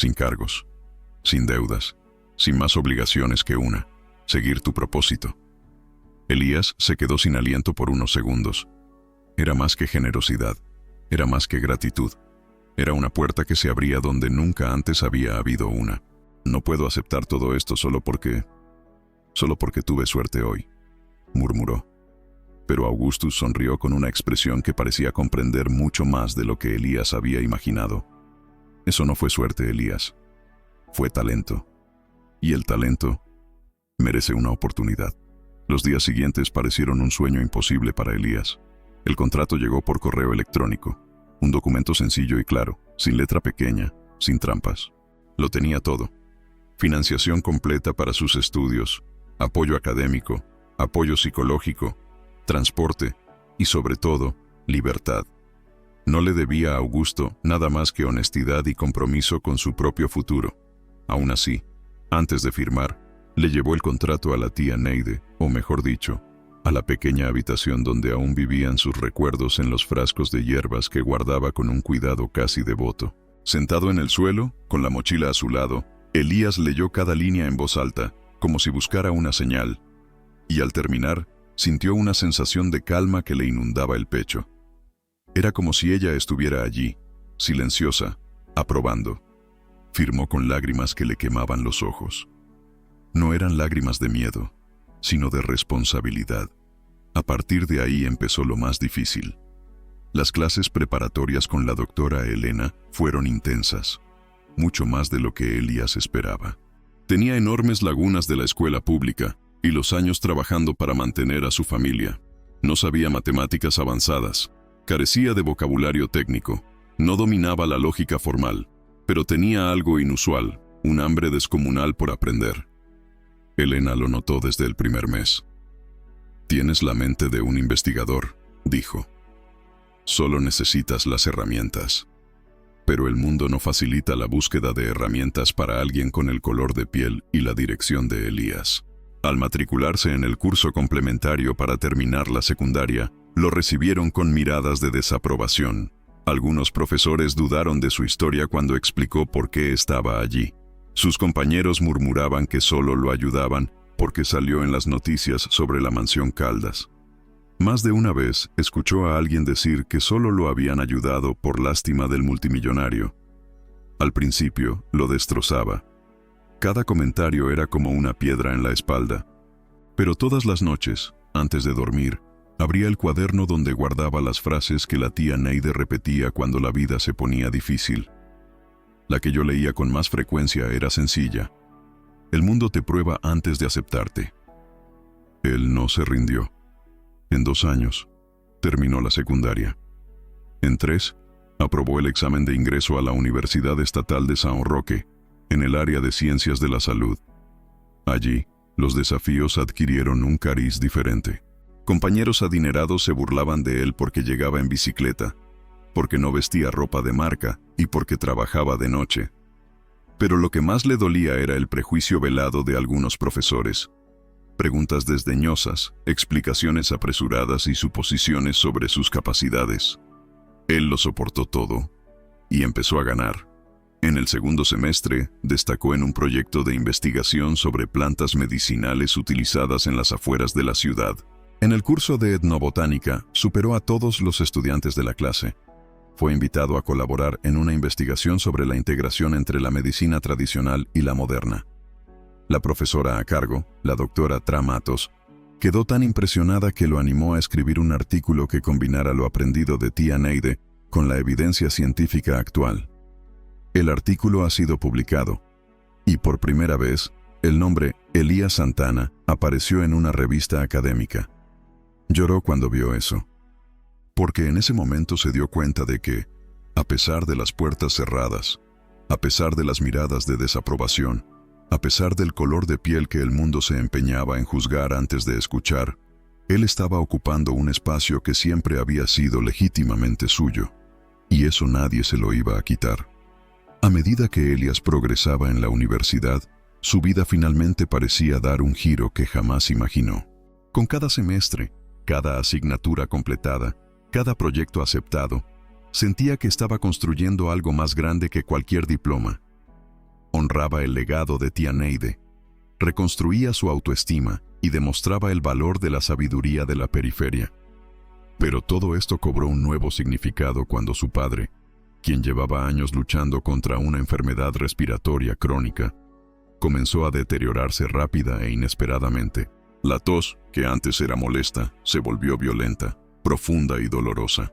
[SPEAKER 1] sin cargos, sin deudas, sin más obligaciones que una, seguir tu propósito. Elías se quedó sin aliento por unos segundos. Era más que generosidad, era más que gratitud. Era una puerta que se abría donde nunca antes había habido una. No puedo aceptar todo esto solo porque tuve suerte hoy, murmuró. Pero Augustus sonrió con una expresión que parecía comprender mucho más de lo que Elías había imaginado. Eso no fue suerte, Elías. Fue talento. Y el talento merece una oportunidad. Los días siguientes parecieron un sueño imposible para Elías. El contrato llegó por correo electrónico. Un documento sencillo y claro, sin letra pequeña, sin trampas. Lo tenía todo. Financiación completa para sus estudios, apoyo académico, apoyo psicológico, transporte y, sobre todo, libertad. No le debía a Augusto nada más que honestidad y compromiso con su propio futuro. Aún así, antes de firmar, le llevó el contrato a la tía Neide, o mejor dicho, a la pequeña habitación donde aún vivían sus recuerdos en los frascos de hierbas que guardaba con un cuidado casi devoto. Sentado en el suelo, con la mochila a su lado, Elías leyó cada línea en voz alta, como si buscara una señal, y al terminar, sintió una sensación de calma que le inundaba el pecho. Era como si ella estuviera allí, silenciosa, aprobando. Firmó con lágrimas que le quemaban los ojos. No eran lágrimas de miedo, sino de responsabilidad. A partir de ahí empezó lo más difícil. Las clases preparatorias con la doctora Elena fueron intensas, mucho más de lo que Elías esperaba. Tenía enormes lagunas de la escuela pública y los años trabajando para mantener a su familia. No sabía matemáticas avanzadas, carecía de vocabulario técnico, no dominaba la lógica formal, pero tenía algo inusual, un hambre descomunal por aprender. Elena lo notó desde el primer mes. «Tienes la mente de un investigador», dijo. «Solo necesitas las herramientas». Pero el mundo no facilita la búsqueda de herramientas para alguien con el color de piel y la dirección de Elías. Al matricularse en el curso complementario para terminar la secundaria, lo recibieron con miradas de desaprobación. Algunos profesores dudaron de su historia cuando explicó por qué estaba allí. Sus compañeros murmuraban que solo lo ayudaban porque salió en las noticias sobre la mansión Caldas. Más de una vez escuchó a alguien decir que solo lo habían ayudado por lástima del multimillonario. Al principio lo destrozaba. Cada comentario era como una piedra en la espalda. Pero todas las noches, antes de dormir, abría el cuaderno donde guardaba las frases que la tía Neide repetía cuando la vida se ponía difícil. La que yo leía con más frecuencia era sencilla. El mundo te prueba antes de aceptarte. Él no se rindió. En 2 años, terminó la secundaria. En 3, aprobó el examen de ingreso a la Universidad Estatal de San Roque, en el área de Ciencias de la Salud. Allí, los desafíos adquirieron un cariz diferente. Compañeros adinerados se burlaban de él porque llegaba en bicicleta, porque no vestía ropa de marca y porque trabajaba de noche. Pero lo que más le dolía era el prejuicio velado de algunos profesores. Preguntas desdeñosas, explicaciones apresuradas y suposiciones sobre sus capacidades. Él lo soportó todo y empezó a ganar. En el segundo semestre, destacó en un proyecto de investigación sobre plantas medicinales utilizadas en las afueras de la ciudad. En el curso de etnobotánica, superó a todos los estudiantes de la clase. Fue invitado a colaborar en una investigación sobre la integración entre la medicina tradicional y la moderna. La profesora a cargo, la doctora Tramatos, quedó tan impresionada que lo animó a escribir un artículo que combinara lo aprendido de tía Neide con la evidencia científica actual. El artículo ha sido publicado, y por primera vez, el nombre Elías Santana apareció en una revista académica. Lloró cuando vio eso, porque en ese momento se dio cuenta de que, a pesar de las puertas cerradas, a pesar de las miradas de desaprobación, a pesar del color de piel que el mundo se empeñaba en juzgar antes de escuchar, él estaba ocupando un espacio que siempre había sido legítimamente suyo, y eso nadie se lo iba a quitar. A medida que Elías progresaba en la universidad, su vida finalmente parecía dar un giro que jamás imaginó. Con cada semestre, cada asignatura completada, cada proyecto aceptado, sentía que estaba construyendo algo más grande que cualquier diploma. honraba el legado de tía Neide, reconstruía su autoestima y demostraba el valor de la sabiduría de la periferia. Pero todo esto cobró un nuevo significado cuando su padre, quien llevaba años luchando contra una enfermedad respiratoria crónica, comenzó a deteriorarse rápida e inesperadamente. La tos, que antes era molesta, se volvió violenta, profunda y dolorosa.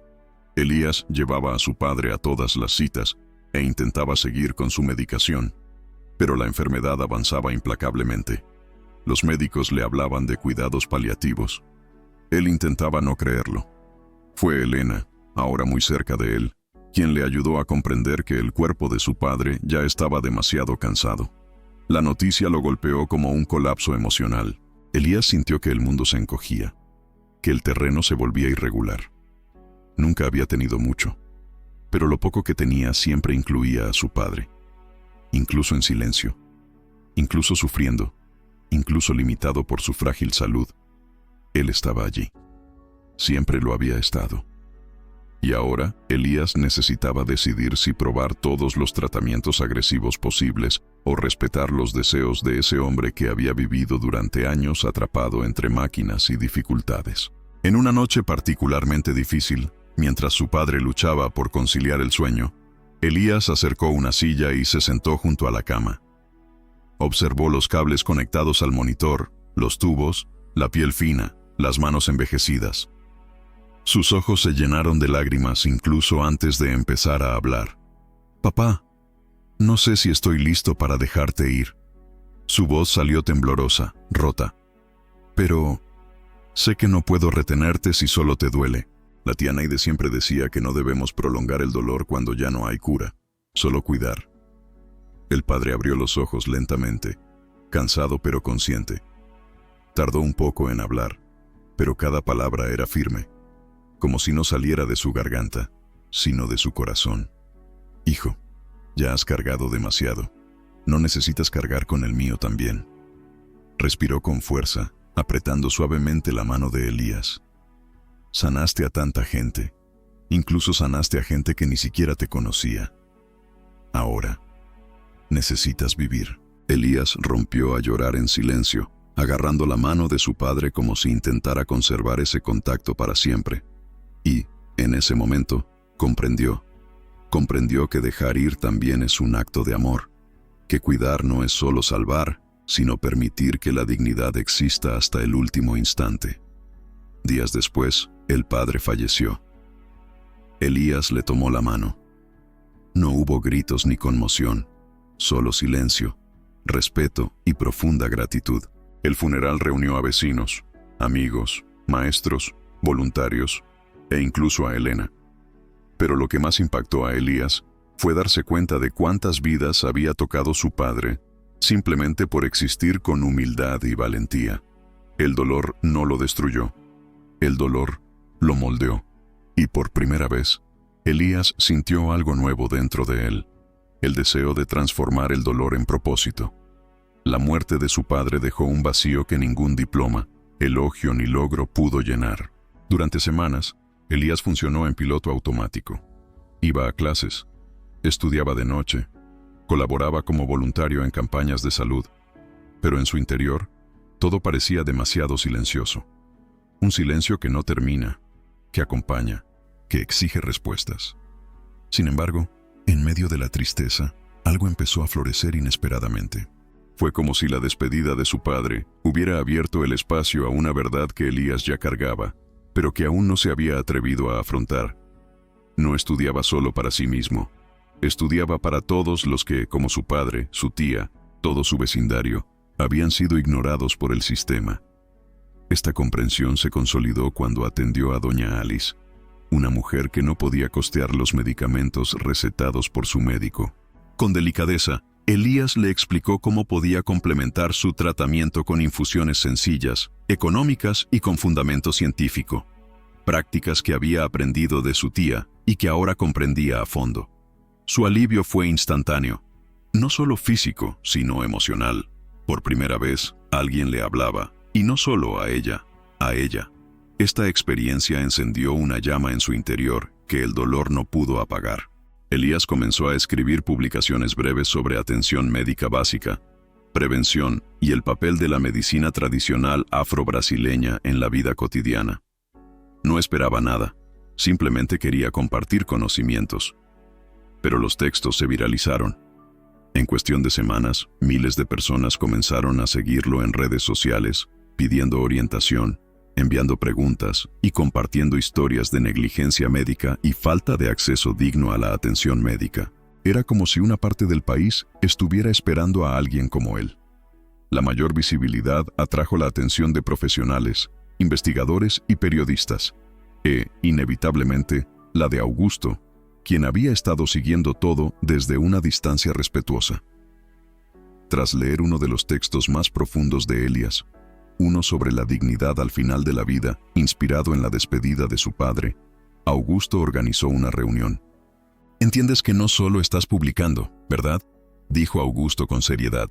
[SPEAKER 1] Elías llevaba a su padre a todas las citas e intentaba seguir con su medicación, pero la enfermedad avanzaba implacablemente. Los médicos le hablaban de cuidados paliativos. Él intentaba no creerlo. Fue Elena, ahora muy cerca de él, quien le ayudó a comprender que el cuerpo de su padre ya estaba demasiado cansado. La noticia lo golpeó como un colapso emocional. Elías sintió que el mundo se encogía, que el terreno se volvía irregular. Nunca había tenido mucho, pero lo poco que tenía siempre incluía a su padre. Incluso en silencio, incluso sufriendo, incluso limitado por su frágil salud, él estaba allí. Siempre lo había estado. Y ahora, Elías necesitaba decidir si probar todos los tratamientos agresivos posibles o respetar los deseos de ese hombre que había vivido durante años atrapado entre máquinas y dificultades. En una noche particularmente difícil, mientras su padre luchaba por conciliar el sueño, Elías acercó una silla y se sentó junto a la cama. Observó los cables conectados al monitor, los tubos, la piel fina, las manos envejecidas. Sus ojos se llenaron de lágrimas incluso antes de empezar a hablar. «Papá, no sé si estoy listo para dejarte ir». Su voz salió temblorosa, rota. «Pero sé que no puedo retenerte si solo te duele». La tía Neide siempre decía que no debemos prolongar el dolor cuando ya no hay cura, solo cuidar. El padre abrió los ojos lentamente, cansado pero consciente. Tardó un poco en hablar, pero cada palabra era firme, como si no saliera de su garganta, sino de su corazón. «Hijo, ya has cargado demasiado. No necesitas cargar con el mío también». Respiró con fuerza, apretando suavemente la mano de Elías. «Sanaste a tanta gente. Incluso sanaste a gente que ni siquiera te conocía. Ahora, necesitas vivir». Elías rompió a llorar en silencio, agarrando la mano de su padre como si intentara conservar ese contacto para siempre. Y, en ese momento, comprendió que dejar ir también es un acto de amor, que cuidar no es solo salvar, sino permitir que la dignidad exista hasta el último instante. Días después, el padre falleció. Elías le tomó la mano. No hubo gritos ni conmoción, solo silencio, respeto y profunda gratitud. El funeral reunió a vecinos, amigos, maestros, voluntarios, e incluso a Elena. Pero lo que más impactó a Elías fue darse cuenta de cuántas vidas había tocado su padre simplemente por existir con humildad y valentía. El dolor no lo destruyó. El dolor lo moldeó. Y por primera vez, Elías sintió algo nuevo dentro de él, el deseo de transformar el dolor en propósito. La muerte de su padre dejó un vacío que ningún diploma, elogio ni logro pudo llenar. Durante semanas, Elías funcionó en piloto automático. Iba a clases, estudiaba de noche, colaboraba como voluntario en campañas de salud, pero en su interior, todo parecía demasiado silencioso. Un silencio que no termina, que acompaña, que exige respuestas. Sin embargo, en medio de la tristeza, algo empezó a florecer inesperadamente. Fue como si la despedida de su padre hubiera abierto el espacio a una verdad que Elías ya cargaba, pero que aún no se había atrevido a afrontar. No estudiaba solo para sí mismo, estudiaba para todos los que, como su padre, su tía, todo su vecindario, habían sido ignorados por el sistema. Esta comprensión se consolidó cuando atendió a doña Alice, una mujer que no podía costear los medicamentos recetados por su médico. Con delicadeza, Elías le explicó cómo podía complementar su tratamiento con infusiones sencillas, económicas y con fundamento científico, prácticas que había aprendido de su tía y que ahora comprendía a fondo. Su alivio fue instantáneo, no solo físico, sino emocional. Por primera vez, alguien le hablaba, y no solo a ella, a ella. Esta experiencia encendió una llama en su interior que el dolor no pudo apagar. Elías comenzó a escribir publicaciones breves sobre atención médica básica, prevención y el papel de la medicina tradicional afro-brasileña en la vida cotidiana. No esperaba nada, simplemente quería compartir conocimientos. Pero los textos se viralizaron. En cuestión de semanas, miles de personas comenzaron a seguirlo en redes sociales, pidiendo orientación, enviando preguntas y compartiendo historias de negligencia médica y falta de acceso digno a la atención médica. Era como si una parte del país estuviera esperando a alguien como él. La mayor visibilidad atrajo la atención de profesionales, investigadores y periodistas, inevitablemente, la de Augusto, quien había estado siguiendo todo desde una distancia respetuosa. Tras leer uno de los textos más profundos de Elías, uno sobre la dignidad al final de la vida, inspirado en la despedida de su padre, Augusto organizó una reunión. «Entiendes que no solo estás publicando, ¿verdad?», dijo Augusto con seriedad.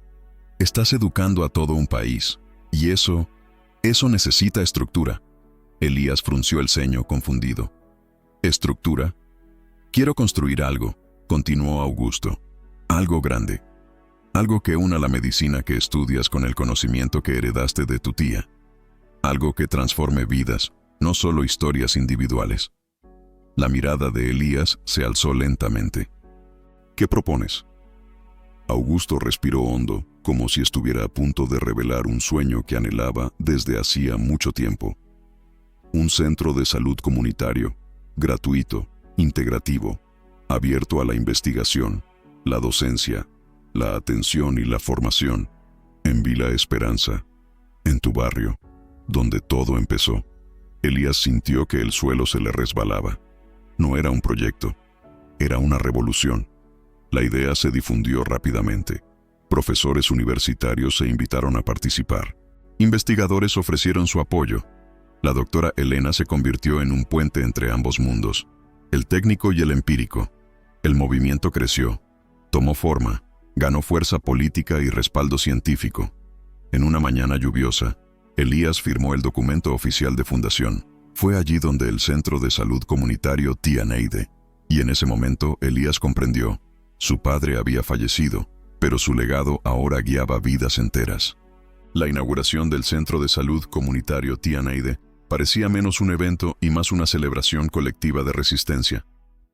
[SPEAKER 1] «Estás educando a todo un país, y eso necesita estructura». Elías frunció el ceño confundido. «¿Estructura? Quiero construir algo», continuó Augusto. «Algo grande. Algo que una la medicina que estudias con el conocimiento que heredaste de tu tía. Algo que transforme vidas, no solo historias individuales». La mirada de Elías se alzó lentamente. «¿Qué propones?». Augusto respiró hondo, como si estuviera a punto de revelar un sueño que anhelaba desde hacía mucho tiempo. Un centro de salud comunitario, gratuito, integrativo, abierto a la investigación, la docencia, la atención y la formación, en Villa Esperanza, en tu barrio, donde todo empezó. Elías sintió que el suelo se le resbalaba. No era un proyecto, era una revolución. La idea se difundió rápidamente. Profesores universitarios se invitaron a participar. Investigadores ofrecieron su apoyo. La doctora Elena se convirtió en un puente entre ambos mundos, el técnico y el empírico. El movimiento creció, tomó forma, ganó fuerza política y respaldo científico. En una mañana lluviosa, Elías firmó el documento oficial de fundación. Fue allí donde el Centro de Salud Comunitario Tía Neide, y en ese momento Elías comprendió. Su padre había fallecido, pero su legado ahora guiaba vidas enteras. La inauguración del Centro de Salud Comunitario Tía Neide parecía menos un evento y más una celebración colectiva de resistencia.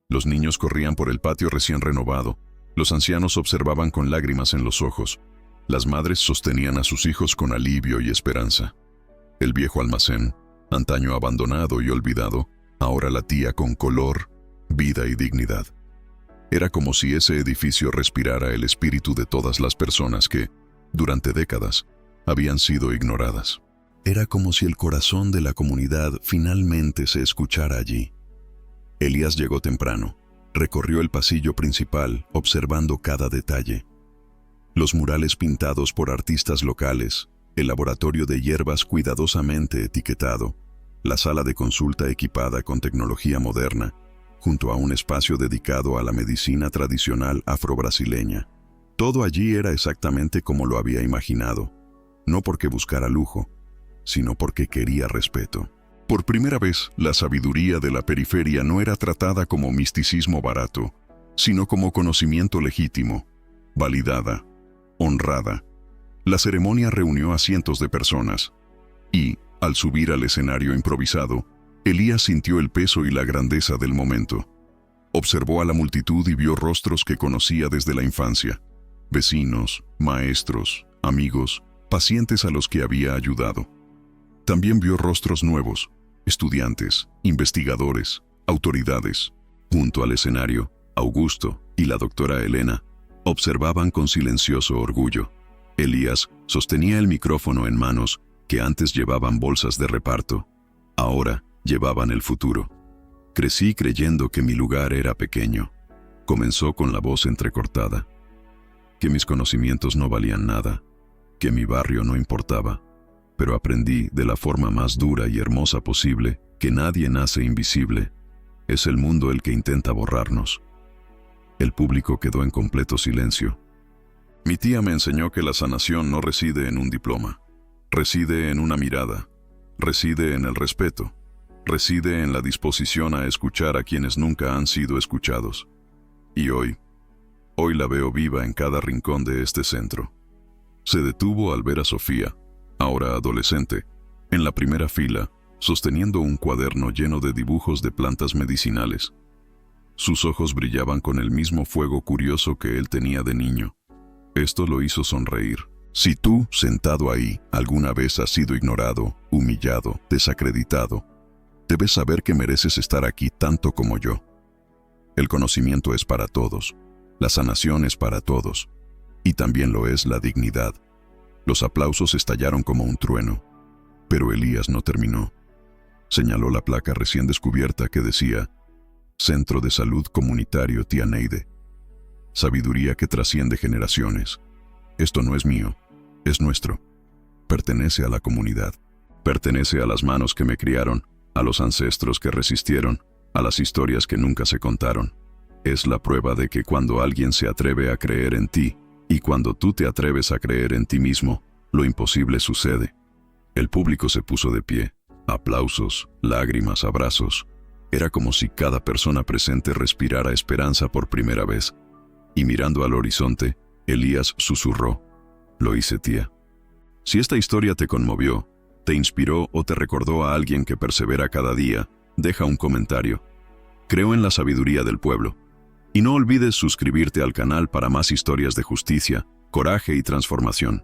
[SPEAKER 1] Los niños corrían por el patio recién renovado, los ancianos observaban con lágrimas en los ojos, las madres sostenían a sus hijos con alivio y esperanza. El viejo almacén, antaño abandonado y olvidado, ahora latía con color, vida y dignidad. Era como si ese edificio respirara el espíritu de todas las personas que, durante décadas, habían sido ignoradas. Era como si el corazón de la comunidad finalmente se escuchara allí. Elías llegó temprano, recorrió el pasillo principal observando cada detalle. Los murales pintados por artistas locales, el laboratorio de hierbas cuidadosamente etiquetado, la sala de consulta equipada con tecnología moderna, junto a un espacio dedicado a la medicina tradicional afro-brasileña. Todo allí era exactamente como lo había imaginado, no porque buscara lujo, sino porque quería respeto. Por primera vez, la sabiduría de la periferia no era tratada como misticismo barato, sino como conocimiento legítimo, validada, honrada. La ceremonia reunió a cientos de personas, y, al subir al escenario improvisado, Elías sintió el peso y la grandeza del momento. Observó a la multitud y vio rostros que conocía desde la infancia, vecinos, maestros, amigos, pacientes a los que había ayudado. También vio rostros nuevos, estudiantes, investigadores, autoridades. Junto al escenario, Augusto y la doctora Elena observaban con silencioso orgullo. Elías sostenía el micrófono en manos que antes llevaban bolsas de reparto. Ahora llevaban el futuro. Crecí creyendo que mi lugar era pequeño. Comenzó con la voz entrecortada. Que mis conocimientos no valían nada, que mi barrio no importaba. Pero aprendí de la forma más dura y hermosa posible que nadie nace invisible. Es el mundo el que intenta borrarnos. El público quedó en completo silencio. Mi tía me enseñó que la sanación no reside en un diploma. Reside en una mirada. Reside en el respeto. Reside en la disposición a escuchar a quienes nunca han sido escuchados. Y hoy la veo viva en cada rincón de este centro. Se detuvo al ver a Sofía, ahora adolescente, en la primera fila, sosteniendo un cuaderno lleno de dibujos de plantas medicinales. Sus ojos brillaban con el mismo fuego curioso que él tenía de niño. Esto lo hizo sonreír. Si tú, sentado ahí, alguna vez has sido ignorado, humillado, desacreditado, debes saber que mereces estar aquí tanto como yo. El conocimiento es para todos, la sanación es para todos, y también lo es la dignidad. Los aplausos estallaron como un trueno, pero Elías no terminó. Señaló la placa recién descubierta que decía Centro de Salud Comunitario Tía Neide. Sabiduría que trasciende generaciones. Esto no es mío, es nuestro. Pertenece a la comunidad. Pertenece a las manos que me criaron, a los ancestros que resistieron, a las historias que nunca se contaron. Es la prueba de que cuando alguien se atreve a creer en ti, y cuando tú te atreves a creer en ti mismo, lo imposible sucede. El público se puso de pie. Aplausos, lágrimas, abrazos. Era como si cada persona presente respirara esperanza por primera vez. Y mirando al horizonte, Elías susurró: Lo hice, tía. Si esta historia te conmovió, te inspiró o te recordó a alguien que persevera cada día, deja un comentario. Creo en la sabiduría del pueblo. Y no olvides suscribirte al canal para más historias de justicia, coraje y transformación.